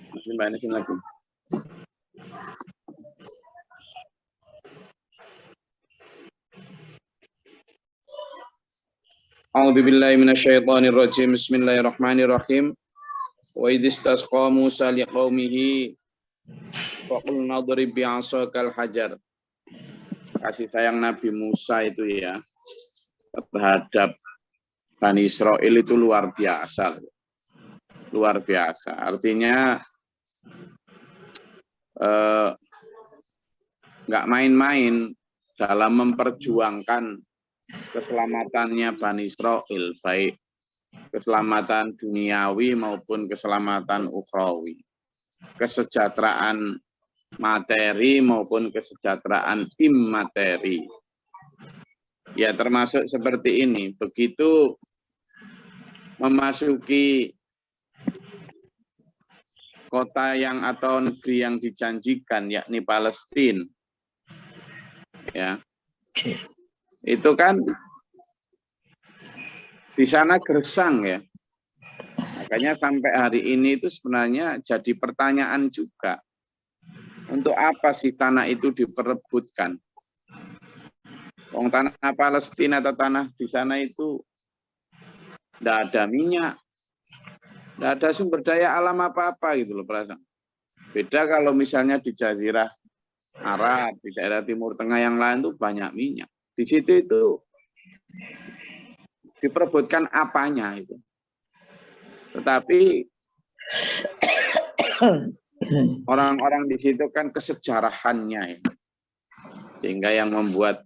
Masih banyak lagi. A'udzu billahi minasyaitonir rajim. Bismillahirrahmanirrahim. Wa idh istasqa Musa liqaumihi wa qulna idrib bi'asakal hajar. Kasih sayang Nabi Musa itu ya terhadap Bani Israel itu luar biasa. Luar biasa. Artinya nggak main-main dalam memperjuangkan keselamatannya Bani Israel, baik keselamatan duniawi maupun keselamatan ukhrawi, kesejahteraan materi maupun kesejahteraan immateri. Ya termasuk seperti ini, begitu memasuki kota yang atau negeri yang dijanjikan, yakni Palestina, ya, itu kan di sana gersang ya. Makanya sampai hari ini itu sebenarnya jadi pertanyaan juga. Untuk apa sih tanah itu diperebutkan? Wong tanah Palestina atau tanah di sana itu tidak ada minyak, tidak ada sumber daya alam apa-apa gitu loh perasaan. Beda kalau misalnya di Jazirah Arab, di daerah Timur Tengah yang lain tuh banyak minyak. Di situ itu diperebutkan apanya itu. Tetapi orang-orang di situ kan kesejarahannya ya. Sehingga yang membuat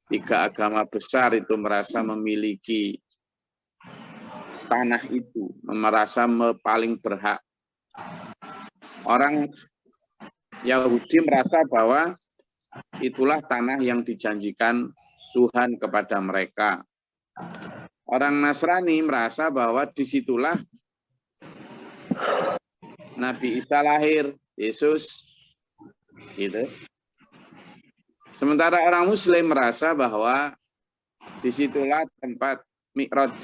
tiga agama besar itu merasa memiliki tanah itu, merasa paling berhak. Orang Yahudi merasa bahwa itulah tanah yang dijanjikan Tuhan kepada mereka. Orang Nasrani merasa bahwa disitulah Nabi Isa lahir, Yesus, gitu. Sementara orang Muslim merasa bahwa disitulah tempat Mi'raj,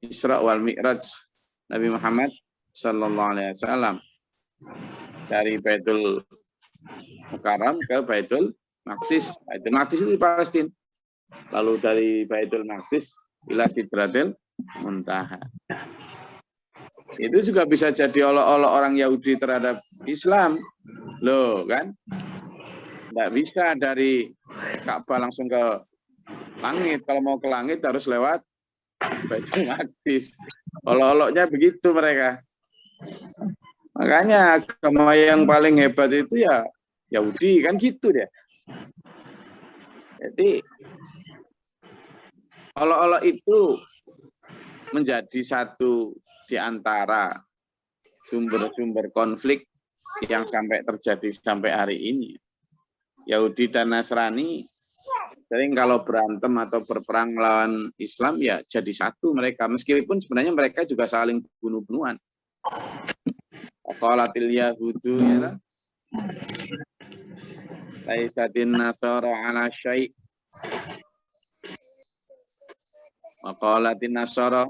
Isra wal Mi'raj Nabi Muhammad Sallallahu Alaihi Wasallam dari Baitul Mukarram ke Baitul Maqdis. Baitul Maqdis itu di Palestina. Lalu dari Baitul Maqdis ila Sidratil Muntaha. Itu juga bisa jadi olok-olok orang Yahudi terhadap Islam. Loh kan? Tidak bisa dari Ka'bah langsung ke langit. Kalau mau ke langit harus lewat Baitul Maqdis. Olok-oloknya begitu mereka. Makanya agama yang paling hebat itu ya Yahudi, kan gitu deh. Jadi olok-olok itu menjadi satu di antara sumber-sumber konflik yang sampai terjadi sampai hari ini. Yahudi dan Nasrani sering kalau berantem atau berperang melawan Islam ya jadi satu mereka. Meskipun sebenarnya mereka juga saling bunuh-bunuhan. Qalatil yahudu ya. Laisatin nasara ala syai'. Qalatin nasara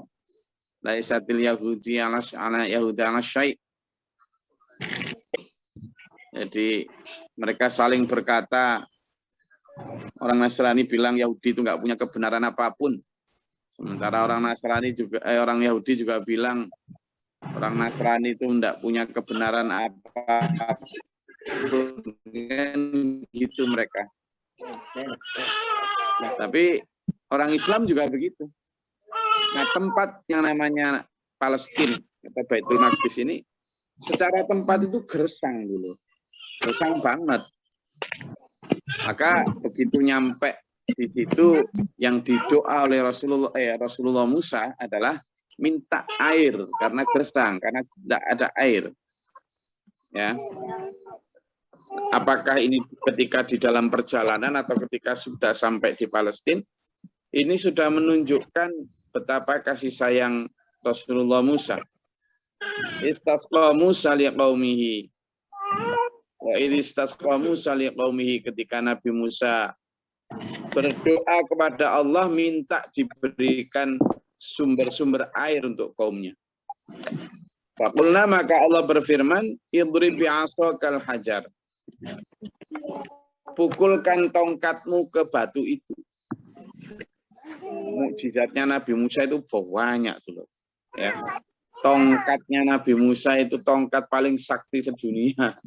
laisatil yahudi ala yahuda ala syai'. Jadi mereka saling berkata, orang Nasrani bilang Yahudi itu nggak punya kebenaran apapun. Sementara orang Nasrani juga orang Yahudi juga bilang orang Nasrani itu tidak punya kebenaran apapun. Gitu mereka. Nah, tapi orang Islam juga begitu. Nah, tempat yang namanya Palestina atau Baitul Maqdis ini secara tempat itu gersang dulu. Gersang banget. Maka begitu nyampe di situ yang didoa oleh Rasulullah Musa adalah minta air karena gersang, karena tidak ada air. Ya. Apakah ini ketika di dalam perjalanan atau ketika sudah sampai di Palestina, ini sudah menunjukkan betapa kasih sayang Rasulullah Musa. Istasqa Musa liqaumihi. Wa idistasqa Musa liqaumihi, ketika Nabi Musa berdoa kepada Allah minta diberikan sumber-sumber air untuk kaumnya. Faqulna, maka Allah berfirman, idrib bi'asakal hajar. Pukulkan tongkatmu ke batu itu. Mukjizatnya Nabi Musa itu banyak dulu. Ya. Tongkatnya Nabi Musa itu tongkat paling sakti sedunia.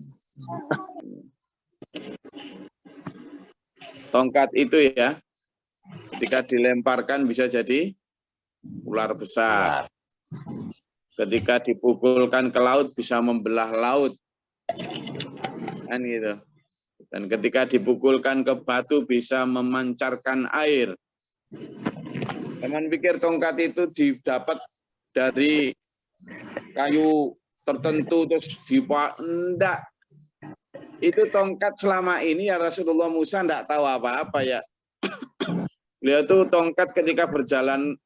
Tongkat itu ya, ketika dilemparkan bisa jadi ular besar. Ketika dipukulkan ke laut bisa membelah laut. Kan gitu. Dan ketika dipukulkan ke batu bisa memancarkan air. Teman pikir tongkat itu didapat dari kayu tertentu terus enggak. Itu tongkat selama ini ya Rasulullah Musa enggak tahu apa-apa ya. Beliau tuh tongkat ketika berjalan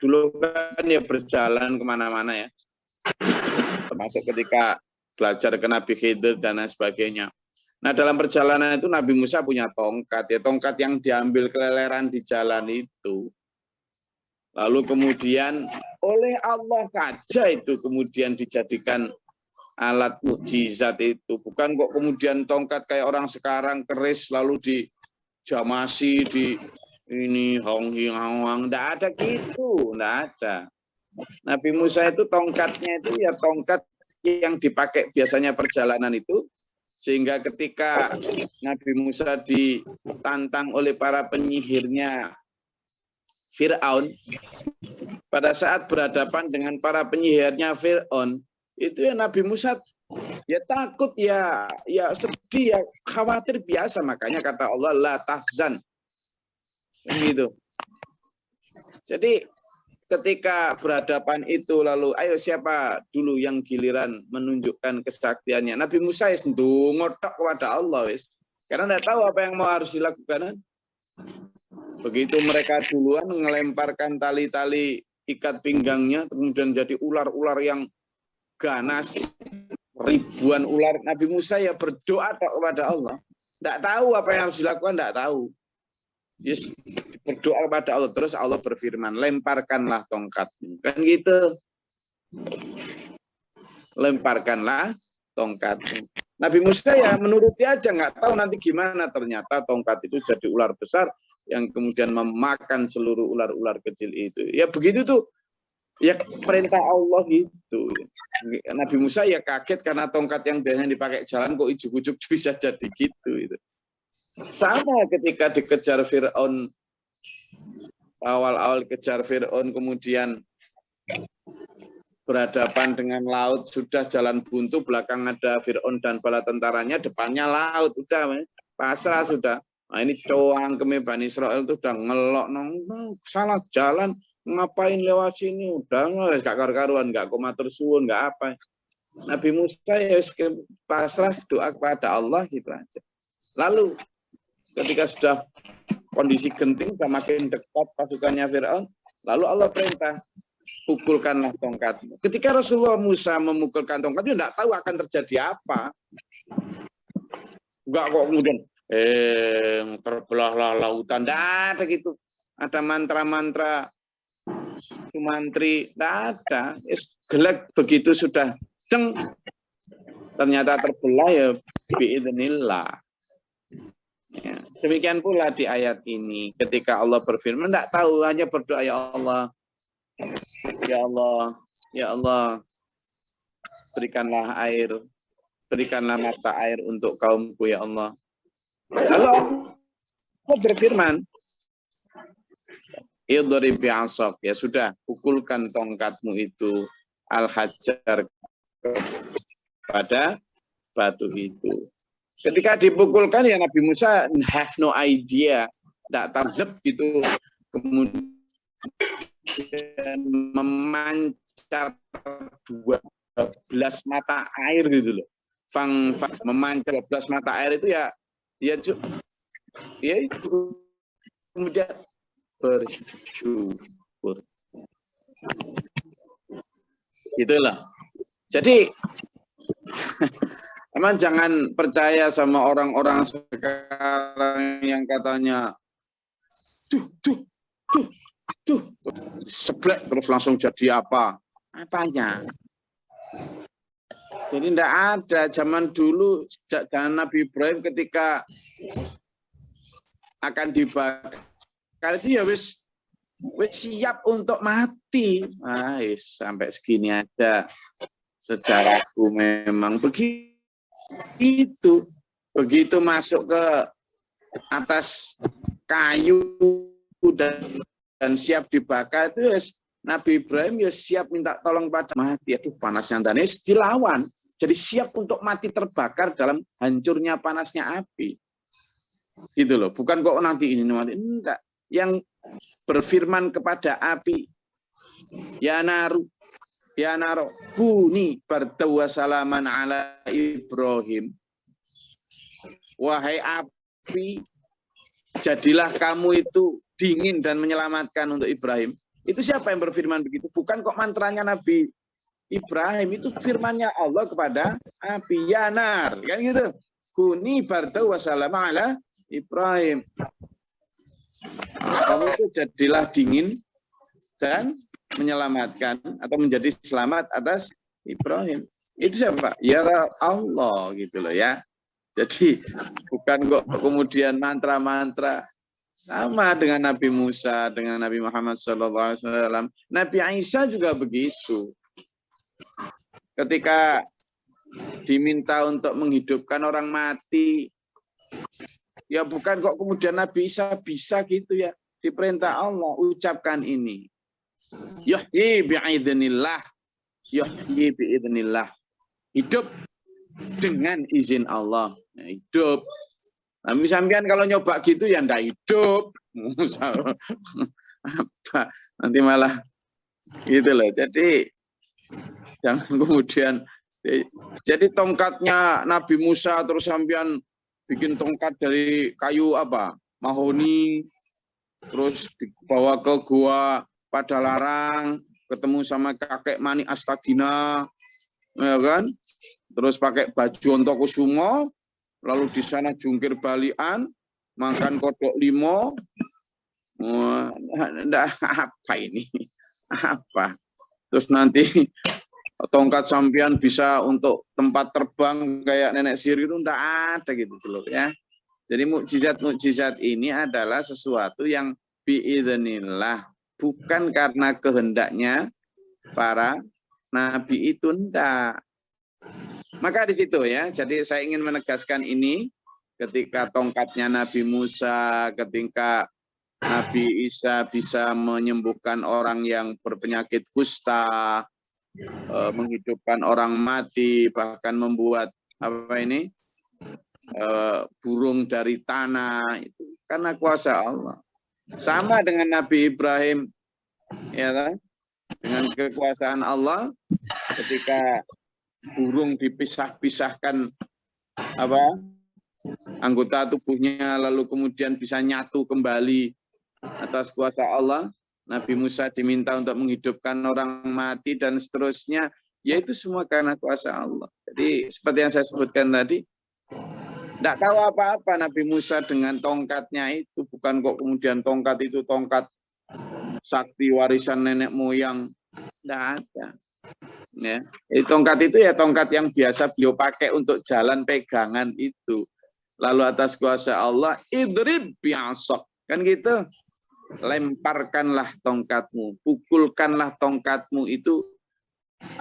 dulu kan ya berjalan kemana-mana ya. Termasuk ketika belajar ke Nabi Khidir dan lain sebagainya. Nah dalam perjalanan itu Nabi Musa punya tongkat ya, tongkat yang diambil keleleran di jalan itu. Lalu kemudian oleh Allah saja itu kemudian dijadikan alat mukjizat itu. Bukan kok kemudian tongkat kayak orang sekarang keris lalu dijamasi di ini hong-hing-hong, enggak ada gitu, enggak ada. Nabi Musa itu tongkatnya itu ya tongkat yang dipakai biasanya perjalanan itu, sehingga ketika Nabi Musa ditantang oleh para penyihirnya Fir'aun, pada saat berhadapan dengan para penyihirnya Fir'aun, itu ya Nabi Musa ya takut ya sedih ya khawatir biasa, makanya kata Allah la tahzan. Gitu. Jadi ketika berhadapan itu lalu ayo siapa dulu yang giliran menunjukkan kesaktiannya. Nabi Musa es ngotok kepada Allah wis. Karena tidak tahu apa yang mau harus dilakukan. Begitu mereka duluan melemparkan tali-tali ikat pinggangnya kemudian jadi ular-ular yang ganas, ribuan ular. Nabi Musa ya berdoa kepada Allah. Tidak tahu apa yang harus dilakukan, tidak tahu. Yes, berdoa kepada Allah, terus Allah berfirman, lemparkanlah tongkatmu. Kan gitu. Lemparkanlah tongkatmu. Nabi Musa ya menuruti aja, nggak tahu nanti gimana. Ternyata tongkat itu jadi ular besar yang kemudian memakan seluruh ular-ular kecil itu. Ya begitu tuh. Ya perintah Allah gitu. Nabi Musa ya kaget karena tongkat yang biasanya dipakai jalan kok ijuk-ijuk bisa jadi gitu. Sama ketika dikejar Fir'aun, awal-awal kejar Fir'aun kemudian berhadapan dengan laut, sudah jalan buntu, belakang ada Fir'aun dan bala tentaranya, depannya laut, udah pasrah sudah. Nah ini cangkeme Bani Israel itu udah ngelok, salah jalan, ngapain lewat sini, udah gak karu-karuan, gak komatur suwun, gak apa. Nabi Musa ya pasrah doa kepada Allah gitu aja. Lalu ketika sudah kondisi genting, sudah makin dekat pasukannya Fir'aun, lalu Allah perintah, pukulkanlah tongkatmu. Ketika Rasulullah Musa memukulkan tongkat, dia tidak tahu akan terjadi apa. Enggak kok kemudian, terbelahlah lautan, tidak ada gitu. Ada mantra-mantra, sumantri, tidak ada. Gelek begitu sudah, ternyata terbelah ya, biidznillah. Ya, demikian pula di ayat ini ketika Allah berfirman tidak tahu, hanya berdoa ya Allah, ya Allah, ya Allah, berikanlah air, berikanlah mata air untuk kaumku ya Allah. Lalu Allah berfirman, idrib bi'asok, ya sudah, pukulkan tongkatmu itu al-hajar pada batu itu. Ketika dipukulkan ya Nabi Musa have no idea, tidak tahu gitu, kemudian memancar 12 mata air gitu loh. Memancar 12 mata air itu ya itu kemudian bersyukur. Itulah. Jadi emang jangan percaya sama orang-orang sekarang yang katanya seblek terus langsung jadi apa? Apanya? Jadi tidak ada zaman dulu, zaman Nabi Ibrahim ketika akan dibakar itu ya wis siap untuk mati. Sampai segini aja sejarahku memang begitu. Begitu masuk ke atas kayu dan siap dibakar itu Nabi Ibrahim ya siap minta tolong pada mati. Aduh panasnya Danes dilawan. Jadi siap untuk mati terbakar dalam hancurnya panasnya api. Gitu loh. Bukan kok nanti ini mati. Enggak. Yang berfirman kepada api, ya naru kuni bardaw salaman ala Ibrahim. Wahai api, jadilah kamu itu dingin dan menyelamatkan untuk Ibrahim. Itu siapa yang berfirman begitu? Bukan kok mantranya Nabi Ibrahim, itu firmannya Allah kepada api, ya nar, kan gitu. Kuni bardaw salama ala Ibrahim. Kamu itu jadilah dingin dan menyelamatkan atau menjadi selamat atas Ibrahim. Itu siapa? Ya Allah gitu loh ya. Jadi bukan kok kemudian mantra-mantra. Sama dengan Nabi Musa, dengan Nabi Muhammad SAW. Nabi Isa juga begitu. Ketika diminta untuk menghidupkan orang mati, ya bukan kok kemudian Nabi Isa bisa gitu ya. Diperintah Allah, ucapkan ini. Yuhyi bi'idznillah. Yuhyi bi'idznillah. Hidup dengan izin Allah. Hidup. Nah, misalkan kalau nyoba gitu ya ndak hidup. Apa? Nanti malah gitu loh. Jadi jangan kemudian jadi tongkatnya Nabi Musa terus sampean bikin tongkat dari kayu apa? Mahoni, terus dibawa ke gua Padalarang, ketemu sama kakek Mani Astagina, ya kan? Terus pakai baju Ontokusumo, lalu di sana jungkir balian, makan kodok limo. Apa ini? Apa? Terus nanti tongkat sampean bisa untuk tempat terbang kayak nenek sihir itu enggak ada gitu loh ya. Jadi mukjizat-mukjizat ini adalah sesuatu yang biidznillah, bukan karena kehendaknya para nabi itu enggak. Maka di situ ya, jadi saya ingin menegaskan ini ketika tongkatnya Nabi Musa, ketika Nabi Isa bisa menyembuhkan orang yang berpenyakit kusta, menghidupkan orang mati, bahkan membuat apa ini burung dari tanah, itu karena kuasa Allah. Sama dengan Nabi Ibrahim, ya kan? Dengan kekuasaan Allah, ketika burung dipisah-pisahkan apa anggota tubuhnya, lalu kemudian bisa nyatu kembali atas kuasa Allah. Nabi Musa diminta untuk menghidupkan orang mati dan seterusnya, yaitu semua karena kuasa Allah. Jadi seperti yang saya sebutkan tadi, tidak tahu apa-apa Nabi Musa dengan tongkatnya itu. Bukan kok kemudian tongkat itu tongkat sakti warisan nenek moyang. Tidak ada. Ya. Tongkat itu ya tongkat yang biasa beliau pakai untuk jalan pegangan itu. Lalu atas kuasa Allah, idrib bi'asok. Kan gitu. Lemparkanlah tongkatmu. Pukulkanlah tongkatmu itu.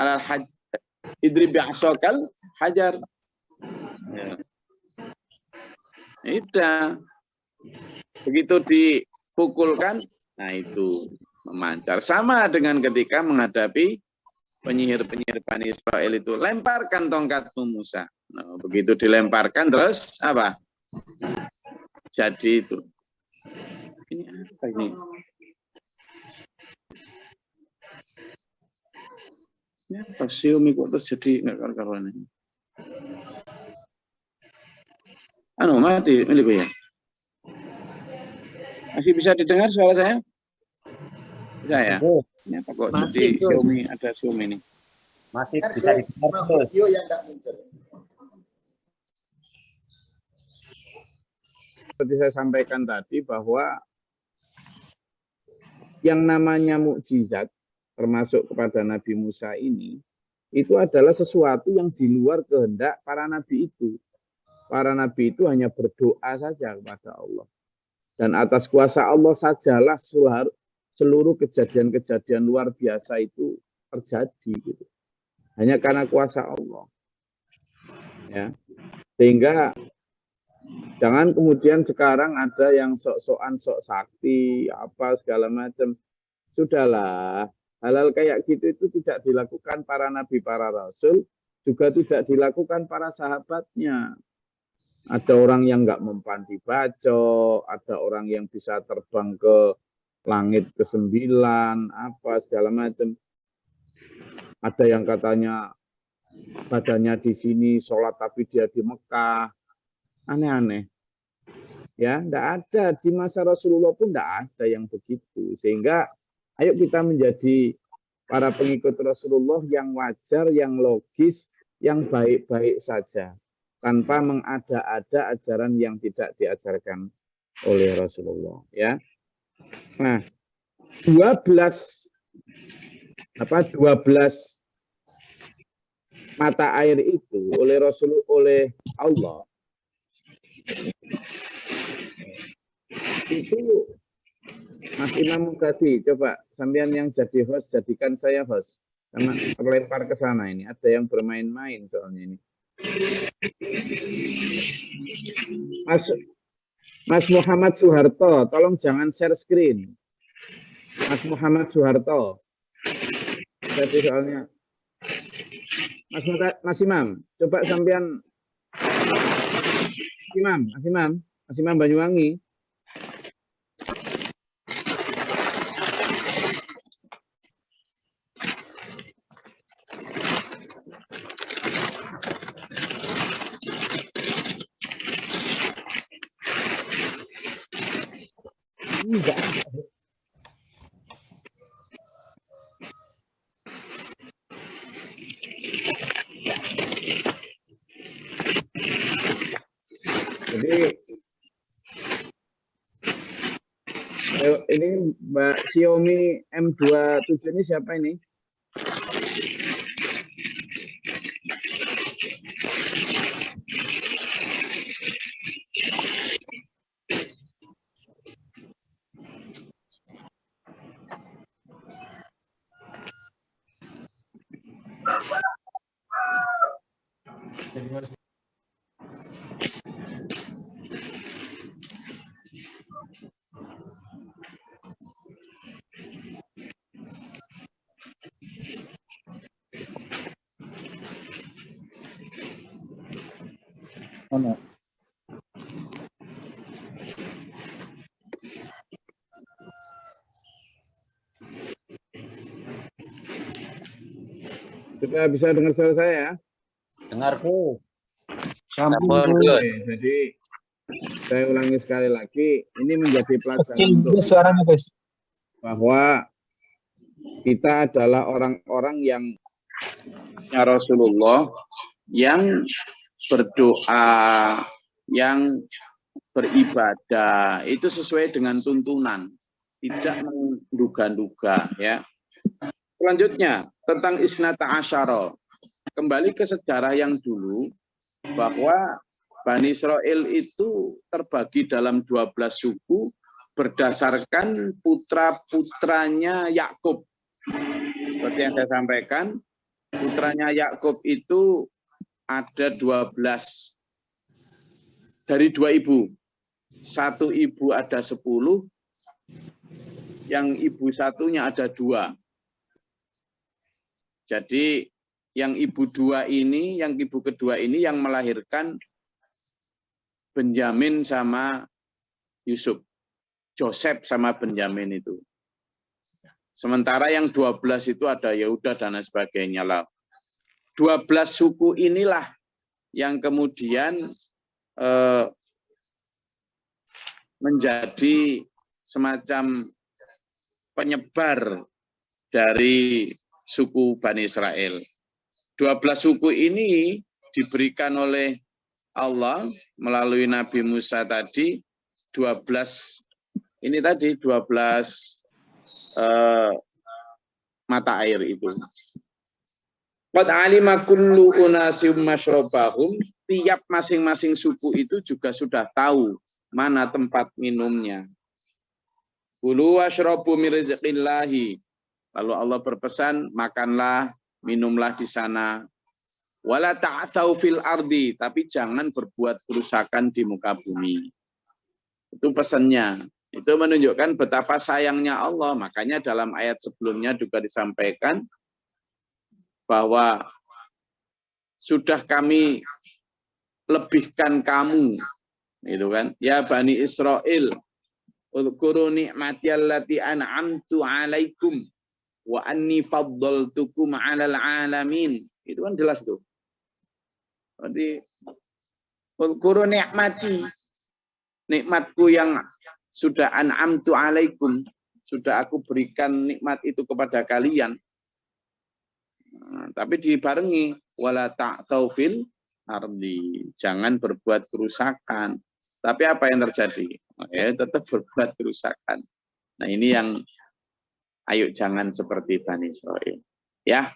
Alal hajar. Idrib bi'asokal hajar. Ya. Udah. Begitu dipukulkan, nah itu memancar. Sama dengan ketika menghadapi penyihir-penyihir Bani Israel itu, lemparkan tongkatmu Musa. Nah, begitu dilemparkan terus apa? Jadi itu. Ini apa ini? Ini apa sih Umi kok terus jadi nggak karuan ini? Mati milikku ya. Masih bisa didengar suara saya? Bisa ya? Ini apa kok jadi Xiaomi, ada Xiaomi ini? Masih bisa didengar terus. Video yang enggak muncul. Seperti saya sampaikan tadi bahwa yang namanya mukjizat termasuk kepada Nabi Musa ini itu adalah sesuatu yang di luar kehendak para nabi itu. Para nabi itu hanya berdoa saja kepada Allah. Dan atas kuasa Allah sajalah seluruh kejadian-kejadian luar biasa itu terjadi gitu. Hanya karena kuasa Allah. Ya. Sehingga jangan kemudian sekarang ada yang sok-sokan sok sakti apa segala macam. Sudahlah, hal-hal kayak gitu itu tidak dilakukan para nabi, para rasul, juga tidak dilakukan para sahabatnya. Ada orang yang nggak mempan dibaco, ada orang yang bisa terbang ke langit ke-9, apa segala macam. Ada yang katanya badannya di sini, sholat tapi dia di Mekah. Aneh-aneh. Ya, enggak ada. Di masa Rasulullah pun enggak ada yang begitu. Sehingga ayo kita menjadi para pengikut Rasulullah yang wajar, yang logis, yang baik-baik saja. Tanpa mengada-ada ajaran yang tidak diajarkan oleh Rasulullah. Ya. Nah, 12 mata air itu oleh Rasulullah, oleh Allah itu, Mas Imam Mukadi, coba sampean yang jadi host, jadikan saya host. Karena terlempar ke sana ini, ada yang bermain-main soalnya ini. Mas Muhammad Soeharto, tolong jangan share screen. Mas Muhammad Soeharto. Jadi soalnya Mas Imam, coba sampean Mas Imam Banyuwangi. Enggak. Jadi ini Mbak Xiaomi M27 ini siapa ini? Ono. Sudah bisa dengar suara saya ya? Dengarku. Jadi saya ulangi sekali lagi, ini menjadi pelajaran untuk suaranya, guys. Bahwa kita adalah orang-orang yang Rasulullah, yang berdoa, yang beribadah, itu sesuai dengan tuntunan, tidak menduga-duga. Ya. Selanjutnya tentang Isnata Asyara, kembali ke sejarah yang dulu, bahwa Bani Israel itu terbagi dalam 12 suku berdasarkan putra-putranya Yakub. Seperti yang saya sampaikan, putranya Yakub itu ada 12 dari 2 ibu. Satu ibu ada 10, yang ibu satunya ada 2. Jadi yang ibu 2 ini, yang ibu kedua ini yang melahirkan Benyamin sama Yusuf. Joseph sama Benyamin itu. Sementara yang 12 itu ada Yehuda dan sebagainya lah. 12 suku inilah yang kemudian menjadi semacam penyebar dari suku Bani Israel. 12 suku ini diberikan oleh Allah melalui Nabi Musa tadi, 12 ini tadi 12 mata air itu. Qad alima kullu unasim masyrabahum, tiap masing-masing suku itu juga sudah tahu mana tempat minumnya. Kulu washrabu min rizqillahi. Lalu Allah berpesan, makanlah, minumlah di sana. Wala ta'thaw fil ardi, tapi jangan berbuat kerusakan di muka bumi. Itu pesannya. Itu menunjukkan betapa sayangnya Allah. Makanya dalam ayat sebelumnya juga disampaikan bahwa sudah kami lebihkan kamu, itu kan? Ya Bani Israel, uzkuru ni'mati allati an'amtu 'alaikum wa anni faddaltukum 'alal 'alamin. Itu kan jelas tuh. Jadi uzkuru ni'mati, nikmatku yang sudah an'amtu 'alaikum, sudah aku berikan nikmat itu kepada kalian. Nah, tapi dibarengi wala ta'tau fil ardi, jangan berbuat kerusakan. Tapi apa yang terjadi? Tetap berbuat kerusakan. Nah, ini yang ayo jangan seperti Bani Israil. Ya.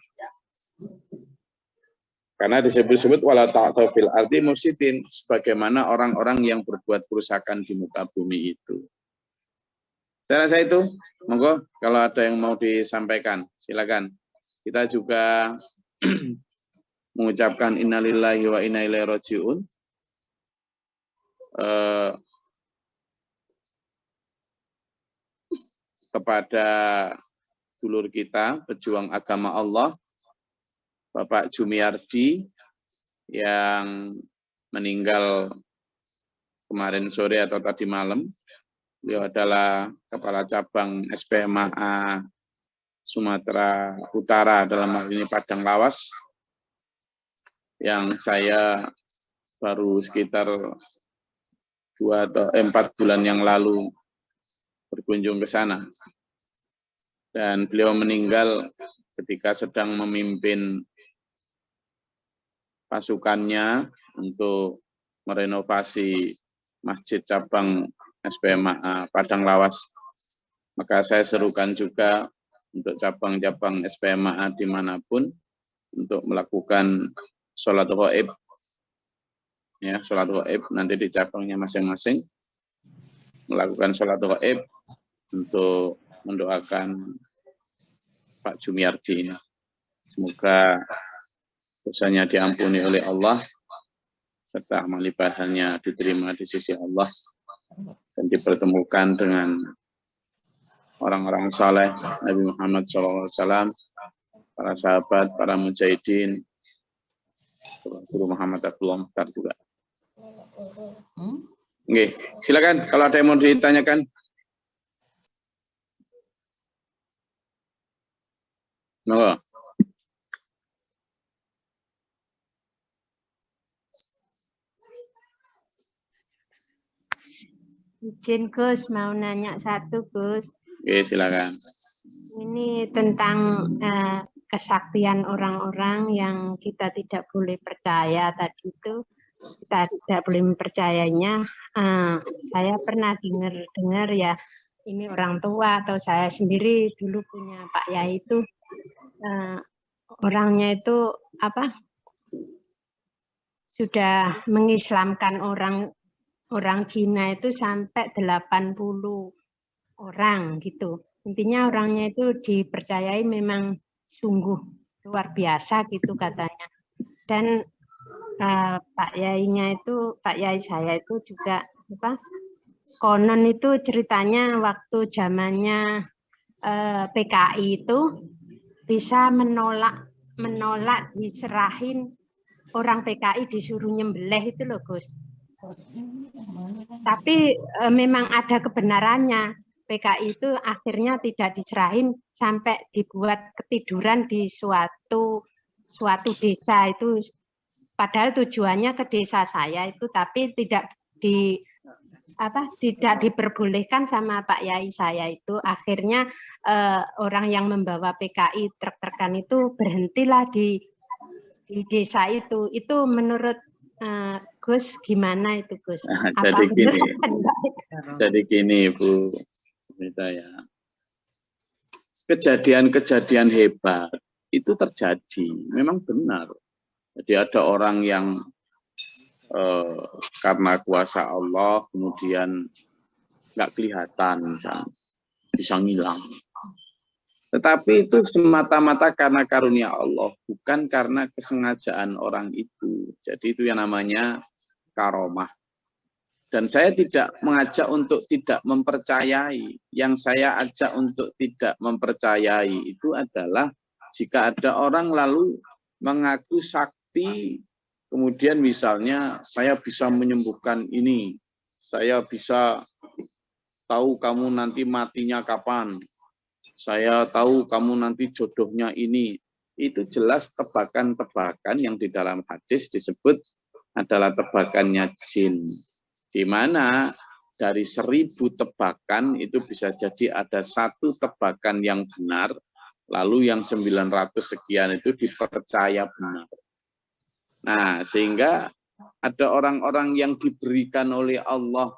Karena disebut-sebut wala ta'tau fil ardi mufsidin, sebagaimana orang-orang yang berbuat kerusakan di muka bumi itu. Saya rasa itu, monggo kalau ada yang mau disampaikan, silakan. Kita juga mengucapkan innalillahi wa inna ilaihi raji'un. Kepada dulur kita, pejuang agama Allah, Bapak Jumiardi, yang meninggal kemarin sore atau tadi malam. Beliau adalah Kepala Cabang SPMA Sumatera Utara, dalam hal ini Padang Lawas, yang saya baru sekitar 2 atau 4 bulan yang lalu berkunjung ke sana. Dan beliau meninggal ketika sedang memimpin pasukannya untuk merenovasi Masjid Cabang SPMA Padang Lawas. Maka saya serukan juga untuk cabang-cabang SPMA dimanapun untuk melakukan sholat ghaib, ya, sholat ghaib nanti di cabangnya masing-masing melakukan sholat ghaib untuk mendoakan Pak Jumiardi ini. Semoga dosanya diampuni oleh Allah serta amal ibadahnya diterima di sisi Allah dan dipertemukan dengan orang-orang saleh Nabi Muhammad SAW, para sahabat, para mujahidin, Guru Muhammad Abdullah Mukhtar juga. Oke, silakan kalau ada yang mau ditanyakan. No. Izin Gus, mau nanya satu Gus. Oke, silakan. Ini tentang kesaktian orang-orang yang kita tidak boleh percaya tadi itu. Kita tidak boleh mempercayainya. Saya pernah dengar ya, ini orang tua atau saya sendiri dulu punya Pak Yai itu, orangnya itu apa? Sudah mengislamkan orang Cina itu sampai 80 orang gitu. Intinya orangnya itu dipercayai memang sungguh luar biasa gitu katanya. Dan Pak Yainya itu, Pak Yai saya itu juga apa? Konon itu ceritanya waktu zamannya PKI itu bisa menolak diserahin orang PKI disuruh nyembelih itu loh Gus. Tapi memang ada kebenarannya. PKI itu akhirnya tidak diserahin sampai dibuat ketiduran di suatu desa itu. Padahal tujuannya ke desa saya itu, tapi tidak diperbolehkan sama Pak Yai saya itu. Akhirnya orang yang membawa PKI truk-trukan itu berhentilah di desa itu. Itu menurut Gus gimana itu Gus? Jadi gini Bu Mita ya. Kejadian-kejadian hebat itu terjadi, memang benar. Jadi ada orang yang karena kuasa Allah kemudian nggak kelihatan, misalnya, bisa ngilang. Tetapi itu semata-mata karena karunia Allah, bukan karena kesengajaan orang itu. Jadi itu yang namanya karomah. Dan saya tidak mengajak untuk tidak mempercayai. Yang saya ajak untuk tidak mempercayai itu adalah jika ada orang lalu mengaku sakti, kemudian misalnya saya bisa menyembuhkan ini, saya bisa tahu kamu nanti matinya kapan, saya tahu kamu nanti jodohnya ini. Itu jelas tebakan-tebakan yang di dalam hadis disebut adalah tebakannya jin. Di mana dari 1000 tebakan itu bisa jadi ada 1 tebakan yang benar, lalu yang 900 sekian itu dipercaya benar. Nah, sehingga ada orang-orang yang diberikan oleh Allah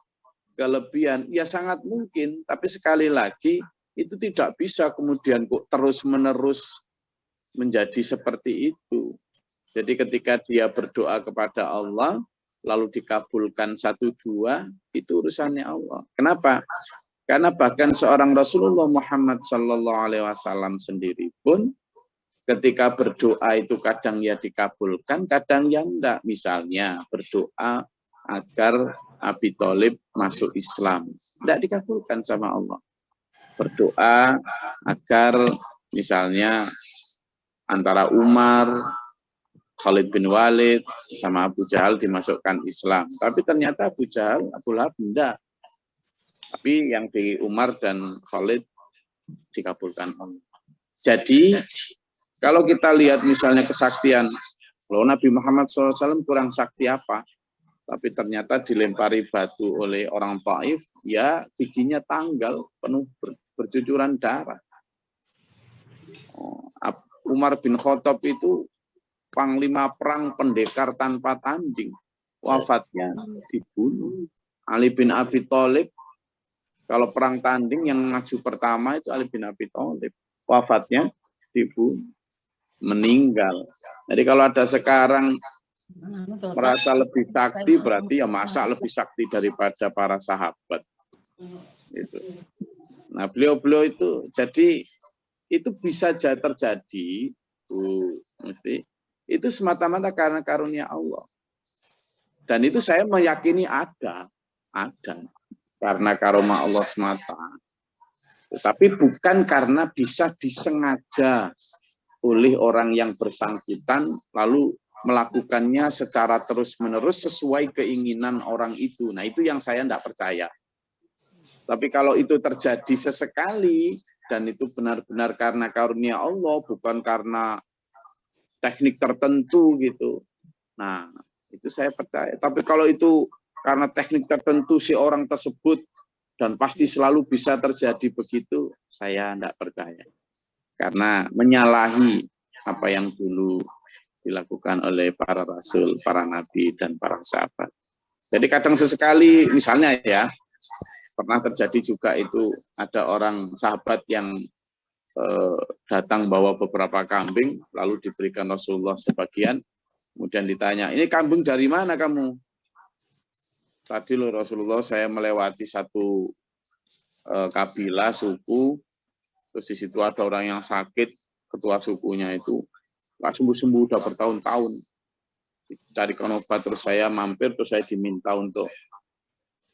kelebihan, ya sangat mungkin, tapi sekali lagi itu tidak bisa kemudian kok terus-menerus menjadi seperti itu. Jadi ketika dia berdoa kepada Allah, lalu dikabulkan 1-2, itu urusannya Allah. Kenapa? Karena bahkan seorang Rasulullah Muhammad SAW sendiri pun ketika berdoa itu kadang ya dikabulkan, kadang ya enggak. Misalnya berdoa agar Abi Thalib masuk Islam, enggak dikabulkan sama Allah. Berdoa agar misalnya antara Umar, Khalid bin Walid sama Abu Jahal dimasukkan Islam. Tapi ternyata Abu Jahal, Abu Lahab enggak. Tapi yang di Umar dan Khalid dikabulkan Allah. Jadi kalau kita lihat misalnya kesaktian, loh Nabi Muhammad SAW kurang sakti apa? Tapi ternyata dilempari batu oleh orang Taif, ya giginya tanggal, penuh bercucuran darah. Umar bin Khattab itu panglima perang pendekar tanpa tanding, wafatnya dibunuh. Ali bin Abi Thalib, kalau perang tanding yang maju pertama itu Ali bin Abi Thalib, wafatnya dibunuh, meninggal. Jadi kalau ada sekarang merasa lebih sakti, berarti ya masa lebih sakti daripada para sahabat. Gitu. Nah beliau-beliau itu, jadi itu bisa terjadi, mesti itu semata-mata karena karunia Allah. Dan itu saya meyakini ada karena karomah Allah semata. Tetapi bukan karena bisa disengaja oleh orang yang bersangkutan lalu melakukannya secara terus-menerus sesuai keinginan orang itu. Nah itu yang saya tidak percaya. Tapi kalau itu terjadi sesekali dan itu benar-benar karena karunia Allah, bukan karena teknik tertentu gitu. Nah, itu saya percaya. Tapi kalau itu karena teknik tertentu si orang tersebut dan pasti selalu bisa terjadi begitu, saya tidak percaya. Karena menyalahi apa yang dulu dilakukan oleh para rasul, para nabi, dan para sahabat. Jadi kadang sesekali, misalnya ya, pernah terjadi juga itu ada orang sahabat yang datang bawa beberapa kambing, lalu diberikan Rasulullah sebagian, kemudian ditanya, ini kambing dari mana kamu? Tadi loh Rasulullah, saya melewati satu kabilah, suku, terus di situ ada orang yang sakit, ketua sukunya itu, nggak sembuh-sembuh udah bertahun-tahun. Carikan obat, terus saya mampir, terus saya diminta untuk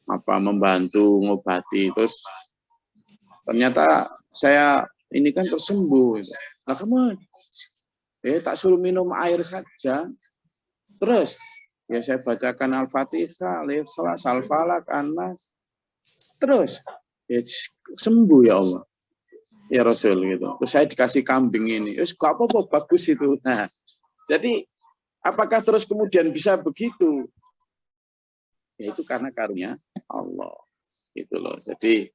membantu ngobati, terus ternyata saya ini kan tersembuh. Nah kamu tak suruh minum air saja. Terus ya saya bacakan Al-Fatihah, Al-Ikhlas, Al-Falaq, An-Nas. Terus ya sembuh ya Allah. Ya Rasul gitu. Terus saya dikasih kambing ini. Terus gak apa-apa, bagus itu. Nah, jadi apakah terus kemudian bisa begitu? Ya itu karena karunia Allah. Gitu loh. Jadi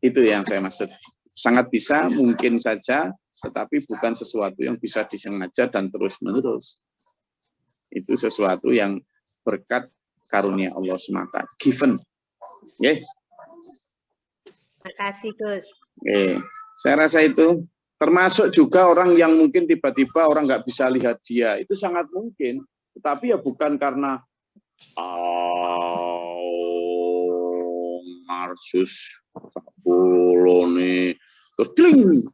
itu yang saya maksud. Sangat bisa, mungkin saja, tetapi bukan sesuatu yang bisa disengaja dan terus-menerus. Itu sesuatu yang berkat karunia Allah semata. Given. Yeah. Terima kasih, Gus. Saya rasa itu. Termasuk juga orang yang mungkin tiba-tiba orang nggak bisa lihat dia, itu sangat mungkin. Tetapi ya bukan karena Marsus nih terus cling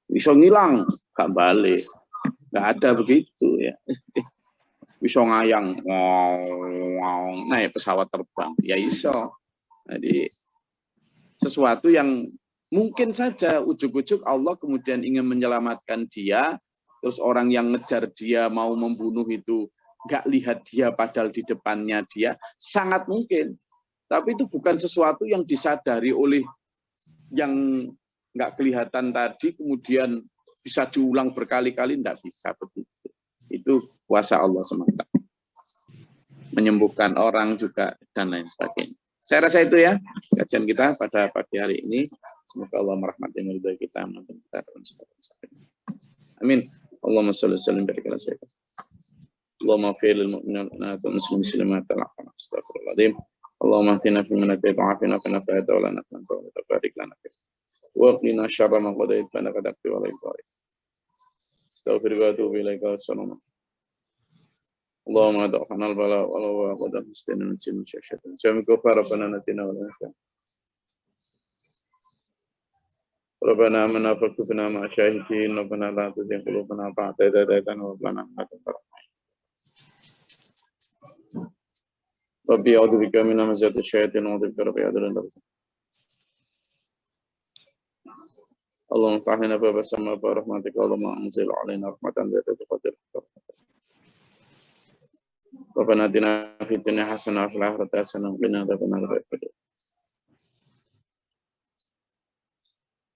bisa ngilang, gak balik, nggak ada begitu ya. Bisa ngayang, naik pesawat terbang, ya iso. Jadi sesuatu yang mungkin saja ujuk-ujuk Allah kemudian ingin menyelamatkan dia, terus orang yang ngejar dia mau membunuh itu nggak lihat dia padahal di depannya dia, sangat mungkin. Tapi itu bukan sesuatu yang disadari oleh yang nggak kelihatan tadi, kemudian bisa diulang berkali-kali, nggak bisa begitu. Itu kuasa Allah semata. Menyembuhkan orang juga dan lain sebagainya. Saya rasa itu ya kajian kita pada pagi hari ini. Semoga Allah merahmati meridai kita. Amin. Allahumma sholli wa sallim barik ala sayyidina. Allahumma fir lil mu'minina wal muslimat astagfirullahaladzim. Allahumma hdina fi man hadayta wa afina fi man afayta wa lana man tabarik lana fi. Wa qina syarra ma qadait fa innaka taqdi wa la yuqdi. Astaghfiruka wa atubu ilaika. Assalamu اللهم ادعنا البلاء والوباء ودم مستنا من سن شاشة جميع كفار ربنا نتنا ولا نسى ربنا آمنا فاكتبنا مع الشاهدين ربنا لا تزغ قلوبنا بعد إذ هديتنا وهب لنا من لدنك رحمة ربي أعوذ بك من همزات الشياطين وأعوذ بك ربي يحضرون اللهم افتح لنا باب السماء برحمتك اللهم أنزل علينا رحمة ذات قدر ربنا آتنا في الدنيا حسنة وفي الآخرة حسنة وقنا عذاب النار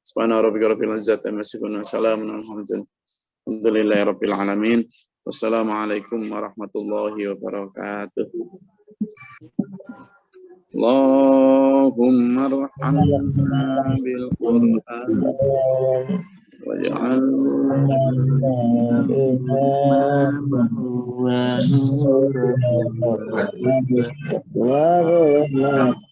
سبحان ربك رب العزة عما يصفون وسلام على المرسلين الحمد لله رب العالمين والسلام عليكم ورحمة الله وبركاته اللهم ارحمنا بالقرآن واجعلنا إماما ونورا